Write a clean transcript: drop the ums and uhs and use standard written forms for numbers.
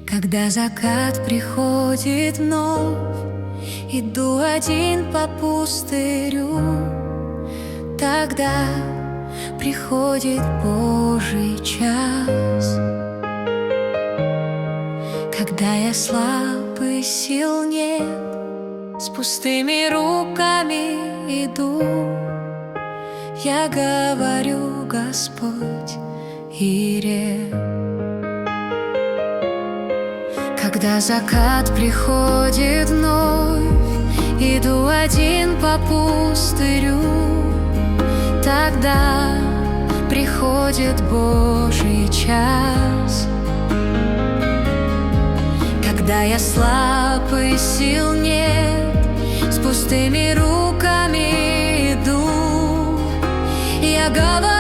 Когда закат приходит вновь, иду один по пустырю. Тогда приходит Божий час. Когда я слаб и сил нет, с пустыми руками иду, я говорю: Господь Ире. Когда закат приходит вновь, иду один по пустырю. Тогда приходит Божий час. Когда я слаб и сил нет, с пустыми руками иду, я говорю: